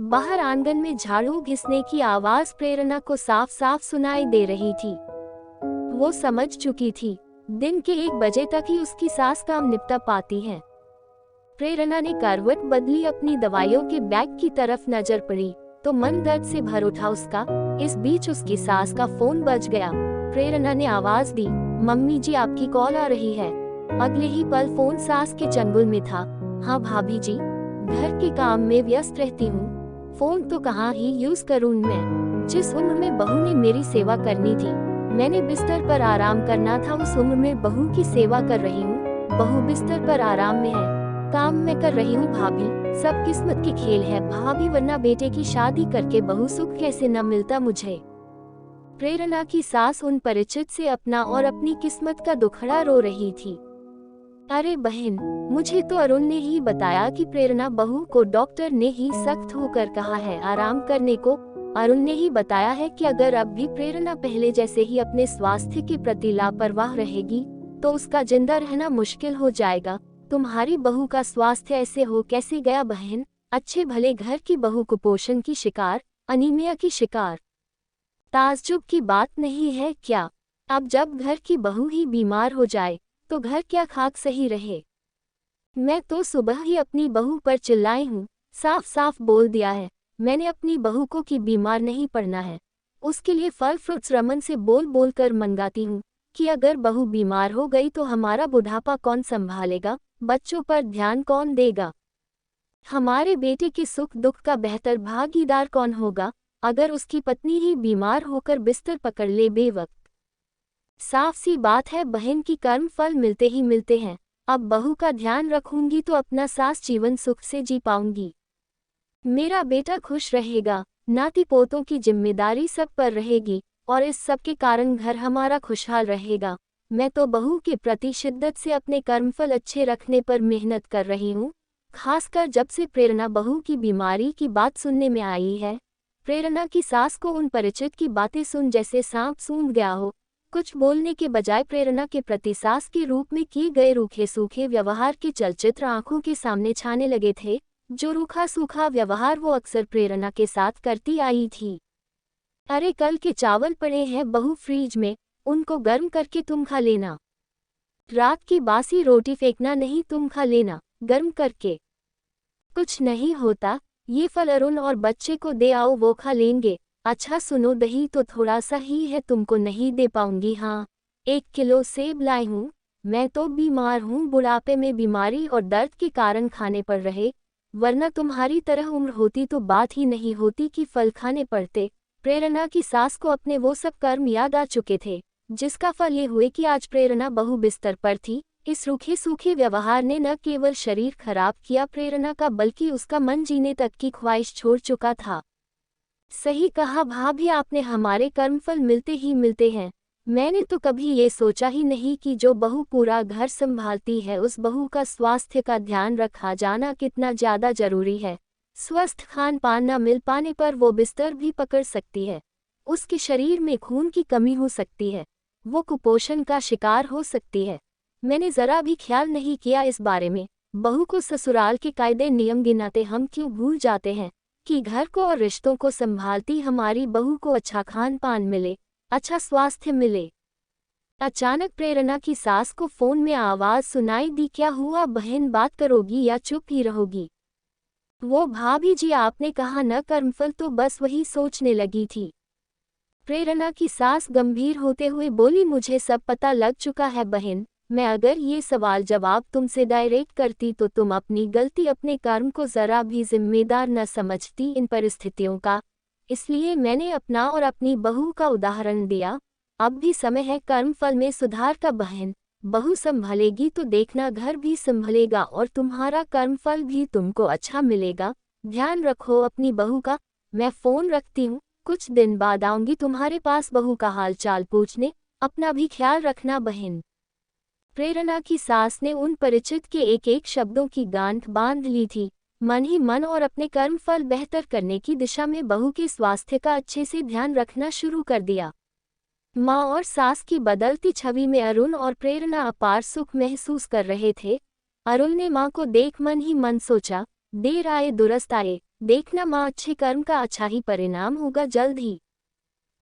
बाहर आंगन में झाड़ू घिसने की आवाज प्रेरणा को साफ साफ सुनाई दे रही थी। वो समझ चुकी थी, दिन के 1 बजे तक ही उसकी सास काम निपटा पाती है। प्रेरणा ने करवट बदली, अपनी दवाइयों के बैग की तरफ नजर पड़ी तो मन दर्द से भर उठा उसका। इस बीच उसकी सास का फोन बज गया। प्रेरणा ने आवाज दी, मम्मी जी आपकी कॉल आ रही है। अगले ही पल फोन सास के चंगुल में था। हाँ भाभी जी, घर के काम में व्यस्त रहती हूँ, फोन तो कहाँ ही यूज करूँ मैं। जिस उम्र में बहू ने मेरी सेवा करनी थी, मैंने बिस्तर पर आराम करना था, उस उम्र में बहू की सेवा कर रही हूँ। बहू बिस्तर पर आराम में है, काम मैं कर रही हूँ भाभी। सब किस्मत की खेल है भाभी, वरना बेटे की शादी करके बहू सुख कैसे न मिलता मुझे। प्रेरणा की सास उन परिचित से अपना और अपनी किस्मत का दुखड़ा रो रही थी। अरे बहन, मुझे तो अरुण ने ही बताया कि प्रेरणा बहू को डॉक्टर ने ही सख्त होकर कहा है आराम करने को। अरुण ने ही बताया है कि अगर अब भी प्रेरणा पहले जैसे ही अपने स्वास्थ्य के प्रति लापरवाह रहेगी तो उसका जिंदा रहना मुश्किल हो जाएगा। तुम्हारी बहू का स्वास्थ्य ऐसे हो कैसे गया बहन? अच्छे भले घर की बहू कुपोषण की शिकार, अनीमिया की शिकार। ताज्जुब की बात नहीं है क्या? अब जब घर की बहू ही बीमार हो जाए तो घर क्या खाक सही रहे। मैं तो सुबह ही अपनी बहू पर चिल्लाई हूँ, साफ साफ बोल दिया है मैंने अपनी बहू को कि बीमार नहीं पड़ना है। उसके लिए फल फ्रूट्स रमन से बोल बोल कर मंगाती हूँ कि अगर बहू बीमार हो गई तो हमारा बुढ़ापा कौन संभालेगा, बच्चों पर ध्यान कौन देगा, हमारे बेटे के सुख दुख का बेहतर भागीदार कौन होगा अगर उसकी पत्नी ही बीमार होकर बिस्तर पकड़ ले बेवक्त। साफ सी बात है बहन की कर्म फल मिलते ही मिलते हैं। अब बहू का ध्यान रखूंगी तो अपना सास जीवन सुख से जी पाऊंगी, मेरा बेटा खुश रहेगा, नाती पोतों की जिम्मेदारी सब पर रहेगी और इस सब के कारण घर हमारा खुशहाल रहेगा। मैं तो बहू के प्रति शिद्दत से अपने कर्मफल अच्छे रखने पर मेहनत कर रही हूँ, खासकर जब से प्रेरणा बहू की बीमारी की बात सुनने में आई है। प्रेरणा की सास को उन परिचित की बातें सुन जैसे सांप सूंघ गया हो। कुछ बोलने के बजाय प्रेरणा के प्रति सास के रूप में किए गए रूखे सूखे व्यवहार के चलचित्र आंखों के सामने छाने लगे थे। जो रूखा सूखा व्यवहार वो अक्सर प्रेरणा के साथ करती आई थी। अरे कल के चावल पड़े हैं बहू फ्रिज में, उनको गर्म करके तुम खा लेना। रात की बासी रोटी फेंकना नहीं, तुम खा लेना गर्म करके। कुछ नहीं होता, ये फल अरुण और बच्चे को दे आओ, वो खा लेंगे। अच्छा सुनो, दही तो थोड़ा सा ही है, तुमको नहीं दे पाऊंगी। हाँ, 1 किलो सेब लाई हूँ, मैं तो बीमार हूँ, बुढ़ापे में बीमारी और दर्द के कारण खाने पड़ रहे, वरना तुम्हारी तरह उम्र होती तो बात ही नहीं होती कि फल खाने पड़ते। प्रेरणा की सास को अपने वो सब कर्म याद आ चुके थे, जिसका फल ये हुए कि आज प्रेरणा बहू बिस्तर पर थी। इस रूखे सूखे व्यवहार ने न केवल शरीर खराब किया प्रेरणा का, बल्कि उसका मन जीने तक की ख्वाहिश छोड़ चुका था। सही कहा भाभी आपने, हमारे कर्मफल मिलते ही मिलते हैं। मैंने तो कभी ये सोचा ही नहीं कि जो बहू पूरा घर संभालती है उस बहू का स्वास्थ्य का ध्यान रखा जाना कितना ज्यादा जरूरी है। स्वस्थ खान पान न मिल पाने पर वो बिस्तर भी पकड़ सकती है, उसके शरीर में खून की कमी हो सकती है, वो कुपोषण का शिकार हो सकती है। मैंने जरा भी ख्याल नहीं किया इस बारे में। बहू को ससुराल के कायदे नियम गिनाते हम क्यों भूल जाते हैं कि घर को और रिश्तों को संभालती हमारी बहू को अच्छा खान पान मिले, अच्छा स्वास्थ्य मिले। अचानक प्रेरणा की सास को फोन में आवाज सुनाई दी, क्या हुआ बहन, बात करोगी या चुप ही रहोगी? वो भाभी जी आपने कहा न कर्मफल, तो बस वही सोचने लगी थी। प्रेरणा की सास गंभीर होते हुए बोली, मुझे सब पता लग चुका है बहन, मैं अगर ये सवाल जवाब तुमसे डायरेक्ट करती तो तुम अपनी गलती अपने कर्म को जरा भी जिम्मेदार न समझती इन परिस्थितियों का, इसलिए मैंने अपना और अपनी बहू का उदाहरण दिया। अब भी समय है कर्म फल में सुधार का बहन, बहू संभलेगी तो देखना घर भी संभलेगा और तुम्हारा कर्म फल भी तुमको अच्छा मिलेगा। ध्यान रखो अपनी बहू का। मैं फोन रखती हूँ, कुछ दिन बाद आऊंगी तुम्हारे पास बहू का हाल चाल पूछने, अपना भी ख्याल रखना बहन। प्रेरणा की सास ने उन परिचित के एक एक शब्दों की गांठ बांध ली थी। मन ही मन और अपने कर्म फल बेहतर करने की दिशा में बहू के स्वास्थ्य का अच्छे से ध्यान रखना शुरू कर दिया। माँ और सास की बदलती छवि में अरुण और प्रेरणा अपार सुख महसूस कर रहे थे। अरुण ने माँ को देख मन ही मन सोचा, देर आए दुरुस्त आए, देखना माँ, अच्छे कर्म का अच्छा ही परिणाम होगा जल्द ही।